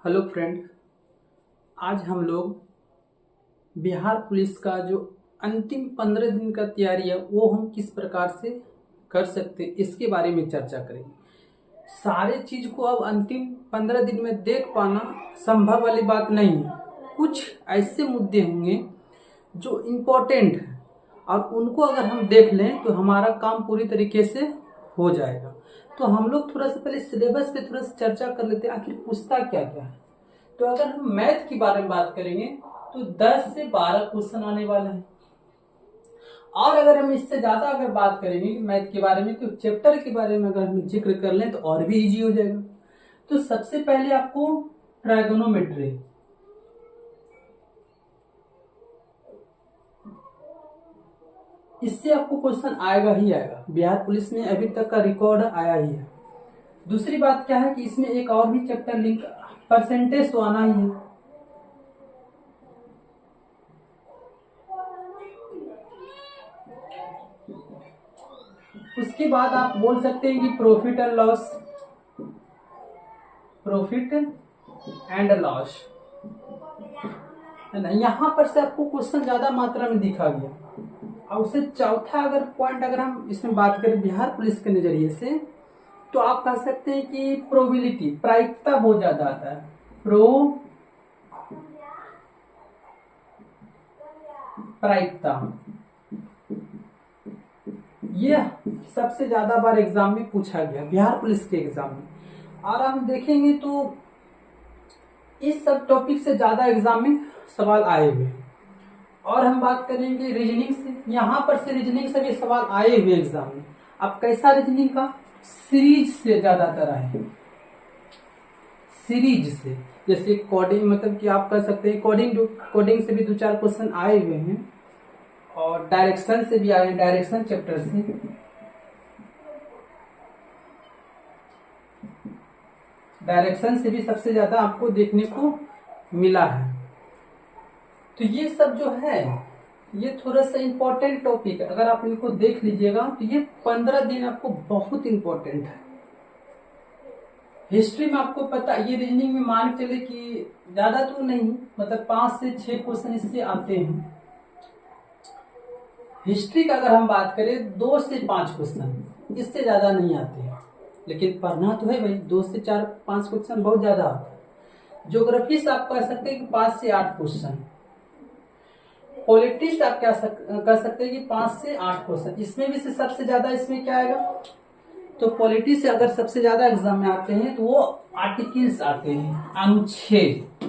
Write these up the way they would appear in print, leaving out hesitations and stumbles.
Hello friend, आज हम लोग बिहार पुलिस का जो अंतिम 15 दिन का तैयारी है वो हम किस प्रकार से कर सकते हैं इसके बारे में चर्चा करेंगे। सारे चीज को अब अंतिम 15 दिन में देख पाना संभव वाली बात नहीं है। कुछ ऐसे मुद्दे होंगे जो इम्पोर्टेंट है और उनको अगर हम देख लें तो हमारा काम पूरी तरीके से हो जाएगा। तो हम लोग थोड़ा सा पहले सिलेबस पे थोड़ा सा चर्चा कर लेते हैं, आखिर पूछता क्या क्या है। तो अगर हम मैथ के बारे में बात करेंगे तो 10 से 12 क्वेश्चन आने वाले हैं। और अगर हम इससे ज्यादा अगर बात करेंगे मैथ के बारे में तो चैप्टर के बारे में अगर हम जिक्र कर लें तो और भी इजी हो जाएगा। तो सबसे पहले आपको ट्राइगोनोमेट्री, इससे आपको क्वेश्चन आएगा ही आएगा। बिहार पुलिस में अभी तक का रिकॉर्ड आया ही है। दूसरी बात क्या है कि इसमें एक और भी चैप्टर लिंक, परसेंटेज तो आना ही है। उसके बाद आप बोल सकते हैं कि profit and loss, profit and loss है ना। यहां पर से आपको क्वेश्चन ज्यादा मात्रा में दिखा गया। और उससे चौथा अगर पॉइंट अगर हम इसमें बात करें बिहार पुलिस के नजरिए से तो आप कह सकते हैं कि प्रोबेबिलिटी, प्रायिकता बहुत ज्यादा आता है। प्रायिकता ये सबसे ज्यादा बार एग्जाम में पूछा गया बिहार पुलिस के एग्जाम में। और हम देखेंगे तो इस सब टॉपिक से ज्यादा एग्जाम में सवाल आए हुए। और हम बात करेंगे रीजनिंग से, यहाँ पर से रीजनिंग से भी सवाल आए हुए एग्जाम में। अब कैसा रीजनिंग का, सीरीज से ज्यादातर आए, सीरीज से। जैसे कोडिंग, मतलब कि आप कह सकते हैं कोडिंग से भी 2-4 क्वेश्चन आए हुए हैं। और डायरेक्शन से भी आए हैं, डायरेक्शन चैप्टर से। डायरेक्शन से भी सबसे ज्यादा आपको देखने को मिला है। तो ये सब जो है ये थोड़ा सा इम्पोर्टेंट टॉपिक है। अगर आप इनको देख लीजिएगा तो ये 15 दिन आपको बहुत इम्पोर्टेंट है। हिस्ट्री में आपको पता, ये रीजनिंग में मान चले कि ज्यादा तो नहीं, मतलब 5 से 6 क्वेश्चन इससे आते हैं। हिस्ट्री का अगर हम बात करें 2 से 5 क्वेश्चन, इससे ज्यादा नहीं आते हैं। लेकिन पढ़ना तो है भाई, 2 से 4-5 क्वेश्चन बहुत ज्यादा आता है। ज्योग्राफी से आप कह सकते हैं कि 5 से 8 क्वेश्चन। पॉलिटिक्स आप क्या कह सकते हैं कि 5 से 8 क्वेश्चन। इसमें भी से सबसे ज्यादा इसमें क्या आएगा, तो पॉलिटिक्स से अगर सबसे ज्यादा एग्जाम में आते हैं तो वो आर्टिकल्स आते हैं, अनुच्छेद,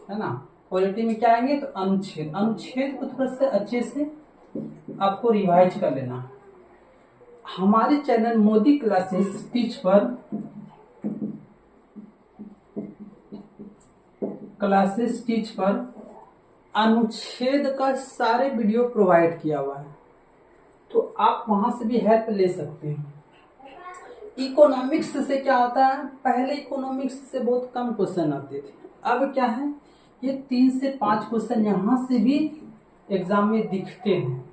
है ना। पॉलिटी में क्या आएंगे तो अनुच्छेद। अनुच्छेद को थोड़ा सा अच्छे से आपको रिवाइज कर लेना। हमारे चैनल मोदी क्लासेस टीच पर, क्लासेस टीच पर अनुच्छेद का सारे वीडियो प्रोवाइड किया हुआ है, तो आप वहां से भी हेल्प ले सकते हैं। इकोनॉमिक्स से क्या होता है, पहले इकोनॉमिक्स से बहुत कम क्वेश्चन आते थे, अब क्या है ये 3 से 5 क्वेश्चन यहां से भी एग्जाम में दिखते हैं।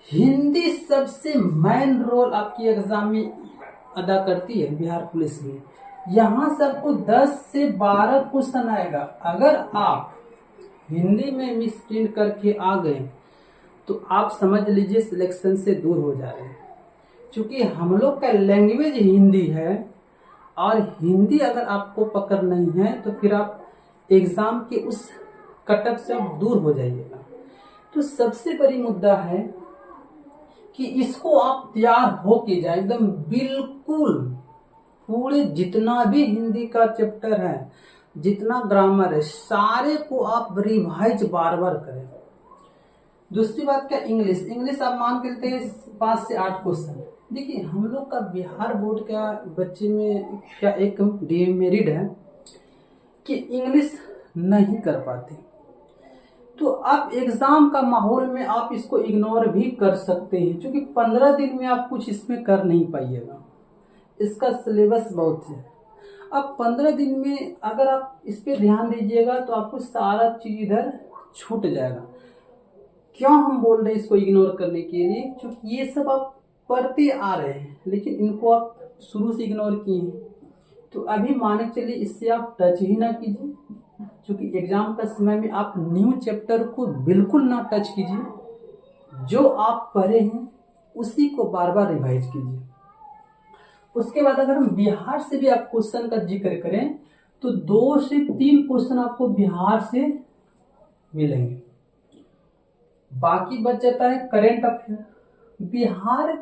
हिंदी सबसे मेन रोल आपकी एग्जाम में अदा करती है बिहार पुलिस में। यहां से आपको 10 से 12 क्वेश्चन आएगा। अगर आप हिंदी में मिस प्रिंट करके आ गए तो आप समझ लीजिए सिलेक्शन से दूर हो जा रहे हैं। क्योंकि हम लोग का लैंग्वेज हिंदी है और हिंदी अगर आपको पकड़ नहीं है तो फिर आप एग्जाम के उस कटअप से आप दूर हो जाइएगा। तो सबसे बड़ी मुद्दा है कि इसको आप तैयार होके जाए एकदम बिल्कुल, पूरे जितना भी हिंदी का चैप्टर है, जितना ग्रामर है, सारे को आप रिवाइज बार बार करें। दूसरी बात क्या, इंग्लिश आप मान के चलते हैं 5 से 8 क्वेश्चन। देखिए हम लोग का बिहार बोर्ड का बच्चे में क्या एक डिमेरिट है कि इंग्लिश नहीं कर पाते। तो आप एग्जाम का माहौल में आप इसको इग्नोर भी कर सकते हैं, क्योंकि 15 दिन में आप कुछ इसमें कर नहीं पाइएगा। इसका सिलेबस बहुत है। अब 15 दिन में अगर आप इस पे ध्यान दीजिएगा तो आपको सारा चीज इधर छूट जाएगा। क्यों हम बोल रहे हैं इसको इग्नोर करने के लिए, क्योंकि ये सब आप पढ़ते आ रहे हैं लेकिन इनको आप शुरू से इग्नोर किए हैं। तो अभी मान के चलिए इससे आप टच ही ना कीजिए, क्योंकि एग्जाम का समय में आप न्यू चैप्टर को बिल्कुल ना टच कीजिए। जो आप पढ़े हैं उसी को बार बार रिवाइज कीजिए। उसके बाद अगर हम बिहार से भी आप क्वेश्चन का जिक्र करें तो 2 से 3 क्वेश्चन आपको बिहार से मिलेंगे। बाकी बच जाता है करंट अफेयर। बिहार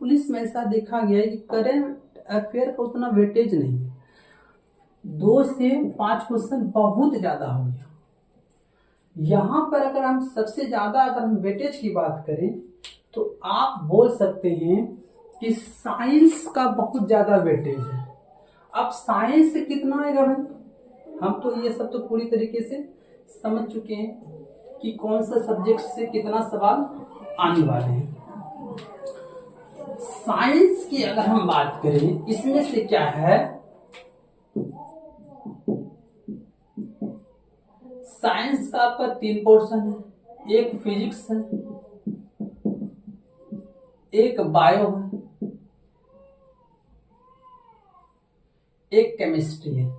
पुलिस में ऐसा देखा गया है कि करंट अफेयर का उतना वेटेज नहीं है। 2 से 5 क्वेश्चन बहुत ज्यादा हो गया। यहां पर अगर हम सबसे ज्यादा अगर हम वेटेज की बात करें तो आप बोल सकते हैं कि साइंस का बहुत ज्यादा वेटेज है। अब साइंस से कितना आएगा भाई, हम तो ये सब तो पूरी तरीके से समझ चुके हैं कि कौन सा सब्जेक्ट से कितना सवाल आने वाले हैं। साइंस की अगर हम बात करें इसमें से क्या है, साइंस का आपका 3 पोर्शन है, एक फिजिक्स है, एक बायो है, एक केमिस्ट्री है।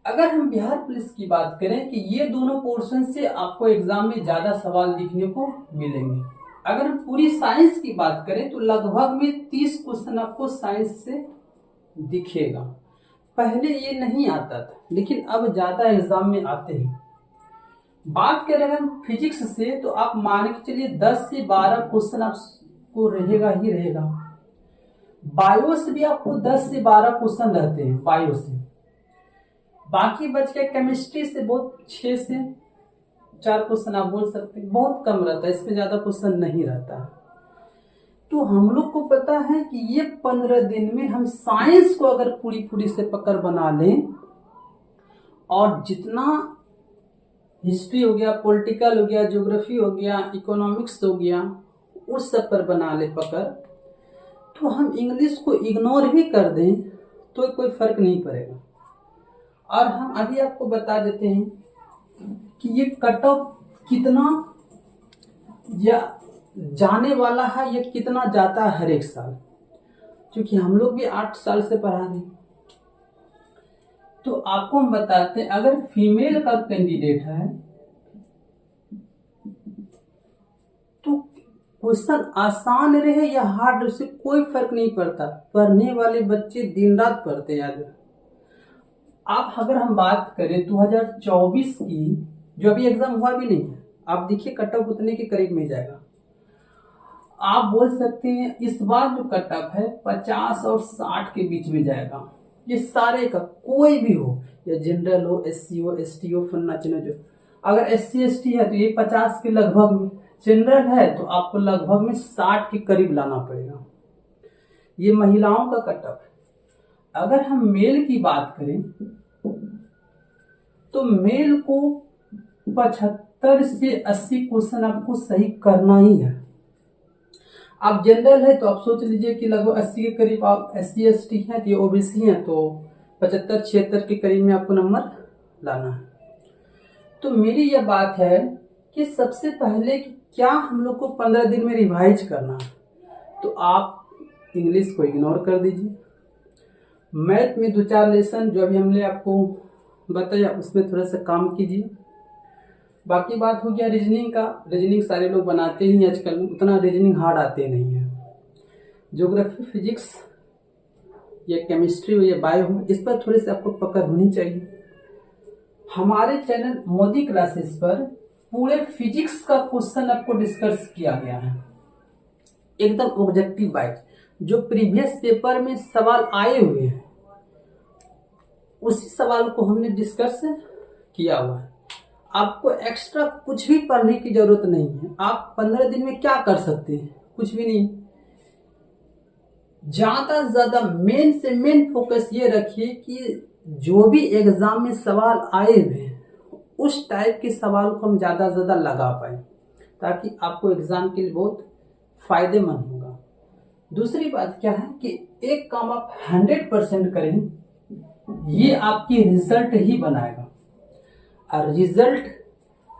अगर हम बिहार पुलिस की बात करें कि ये दोनों पोर्शन से आपको एग्जाम में ज्यादा सवाल लिखने को मिलेंगे। अगर हम पूरी साइंस की बात करें तो लगभग में 30 क्वेश्चन आपको साइंस से दिखेगा। पहले ये नहीं आता था, लेकिन अब ज्यादा एग्जाम में आते हैं। बात करें अगर हम फिजिक्स से तो आप मान के चलिए 10 से 12 क्वेश्चन आपको रहेगा ही रहेगा। बायो से भी आपको 10 से 12 क्वेश्चन रहते हैं बायो से। बाकी बच के केमिस्ट्री से बहुत 6 से 4 क्वेश्चन आप बोल सकते हैं, बहुत कम रहता है, इसमें ज्यादा क्वेश्चन नहीं रहता। तो हम लोग को पता है कि ये 15 दिन में हम साइंस को अगर पूरी से पकड़ बना लें और जितना हिस्ट्री हो गया, पॉलिटिकल हो गया, ज्योग्राफी हो गया, इकोनॉमिक्स हो गया, उस सब पर बना ले पकड़, तो हम इंग्लिश को इग्नोर भी कर दें तो कोई फर्क नहीं पड़ेगा। और हम अभी आपको बता देते हैं कि ये कट ऑफ कितना या जाने वाला है, ये कितना जाता है हर एक साल, क्योंकि हम लोग भी 8 साल से पढ़ा रहे। तो आपको हम बताते हैं अगर फीमेल का कैंडिडेट है तो क्वेश्चन आसान रहे या हार्ड, उससे कोई फर्क नहीं पड़ता। पढ़ने वाले बच्चे दिन रात पढ़ते हैं। याद आप अगर हम बात करें 2024 की, जो अभी एग्जाम हुआ भी नहीं है, आप देखिए कट ऑफ उतने के करीब में जाएगा। आप बोल सकते हैं इस बार जो कट ऑफ है 50 और 60 के बीच में जाएगा। ये सारे का कोई भी हो, या जनरल हो, SC हो, ST हो, फन्ना चिन्ह जो, अगर SC ST है तो ये 50 के लगभग में, जनरल है तो आपको लगभग में 60 के करीब लाना पड़ेगा। ये महिलाओं का कट ऑफ है। अगर हम मेल की बात करें तो मेल को 75 से 80 क्वेश्चन आपको सही करना ही है। आप जनरल है तो आप सोच लीजिए कि लगभग 80 के करीब, आप SC ST हैं तो ये OBC हैं तो 75-76 के करीब में आपको नंबर लाना है। तो मेरी यह बात है कि सबसे पहले क्या हम लोग को 15 दिन में रिवाइज करना है, तो आप इंग्लिश को इग्नोर कर दीजिए। मैथ में 2-4 लेसन जो अभी हमने आपको बताया उसमें थोड़ा सा काम कीजिए। बाकी बात हो गया रीजनिंग का, रीजनिंग सारे लोग बनाते ही आजकल, उतना रीजनिंग हार्ड आते नहीं है। ज्योग्राफी, फिजिक्स या केमिस्ट्री हो या बायो हो, इस पर थोड़ी सी आपको पकड़ होनी चाहिए। हमारे चैनल मोदी क्लासेस पर पूरे फिजिक्स का क्वेश्चन आपको डिस्कस किया गया है, एकदम ऑब्जेक्टिव वाइज। जो प्रीवियस पेपर में सवाल आए हुए हैं उसी सवाल को हमने डिस्कस किया हुआ है। आपको एक्स्ट्रा कुछ भी पढ़ने की जरूरत नहीं है। आप 15 दिन में क्या कर सकते हैं, कुछ भी नहीं। ज्यादा से ज्यादा मेन से मेन फोकस ये रखिए कि जो भी एग्जाम में सवाल आए हुए हैं उस टाइप के सवाल को हम ज्यादा से ज्यादा लगा पाए, ताकि आपको एग्जाम के लिए बहुत फायदेमंद होगा। दूसरी बात क्या है कि एक काम आप 100% करें, ये आपकी रिजल्ट ही बनाएगा। और रिजल्ट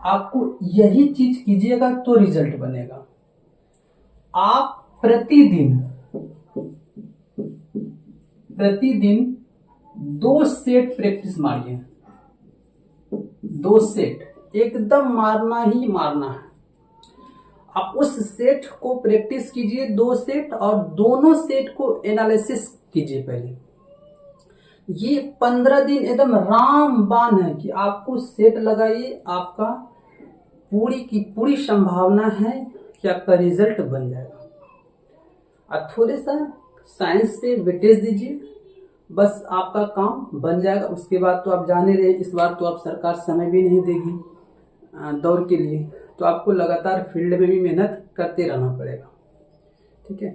आपको यही चीज कीजिएगा तो रिजल्ट बनेगा। आप प्रतिदिन 2 सेट प्रैक्टिस मारिए। 2 सेट एकदम मारना ही मारना है। आप उस सेट को प्रैक्टिस कीजिए 2 सेट, और दोनों सेट को एनालिसिस कीजिए पहले। ये 15 दिन एकदम रामबाण है कि आपको सेट लगाइए, आपका पूरी की पूरी संभावना है कि आपका रिजल्ट बन जाएगा। और थोड़े सा साइंस पे वेटेज दीजिए, बस आपका काम बन जाएगा। उसके बाद तो आप जाने रहे, इस बार तो आप सरकार समय भी नहीं देगी दौड़ के लिए, तो आपको लगातार फील्ड में भी मेहनत करते रहना पड़ेगा। ठीक है,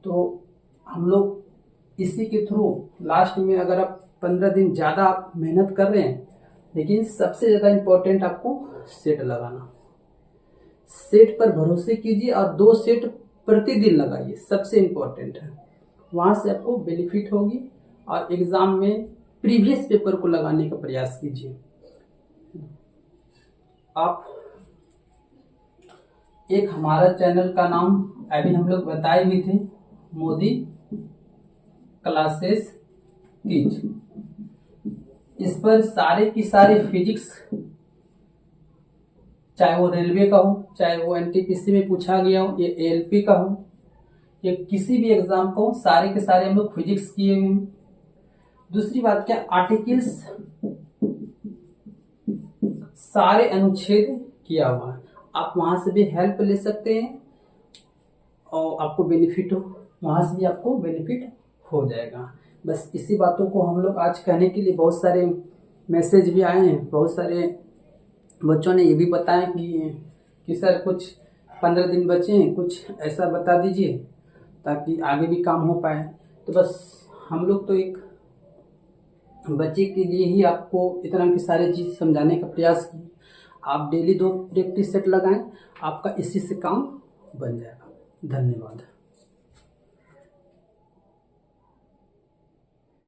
तो हम लोग इसी के थ्रू लास्ट में, अगर आप 15 दिन ज़्यादा आप मेहनत कर रहे हैं, लेकिन सबसे ज़्यादा इम्पोर्टेंट आपको सेट लगाना। सेट पर भरोसे कीजिए और 2 सेट प्रतिदिन लगाइए, सबसे इम्पोर्टेंट है। वहाँ से आपको बेनिफिट होगी। और एग्जाम में प्रीवियस पेपर को लगाने का प्रयास कीजिए। आप एक हमारा चैनल का नाम अभी हम लोग बताए भी थे, मोदी क्लासेस टीच। इस पर सारे की सारे फिजिक्स, चाहे वो रेलवे का हो, चाहे वो एनटीपीसी में पूछा गया हो, ये एएलपी का हो, ये किसी भी एग्जाम को, सारे के सारे हम लोग फिजिक्स किए हुए हैं। दूसरी बात क्या, आर्टिकल्स सारे अनुच्छेद किया हुआ है, आप वहां से भी हेल्प ले सकते हैं और आपको बेनिफिट हो, वहां से भी आपको बेनिफिट हो जाएगा। बस इसी बातों को हम लोग आज कहने के लिए, बहुत सारे मैसेज भी आए हैं, बहुत सारे बच्चों ने ये भी बताया कि सर कुछ 15 दिन बचे हैं, कुछ ऐसा बता दीजिए ताकि आगे भी काम हो पाए। तो बस हम लोग तो एक बच्चे के लिए ही आपको इतना की सारी चीज़ समझाने का प्रयास किए। आप डेली 2 प्रैक्टिस सेट लगाएं, आपका इसी से काम बन जाएगा। धन्यवाद।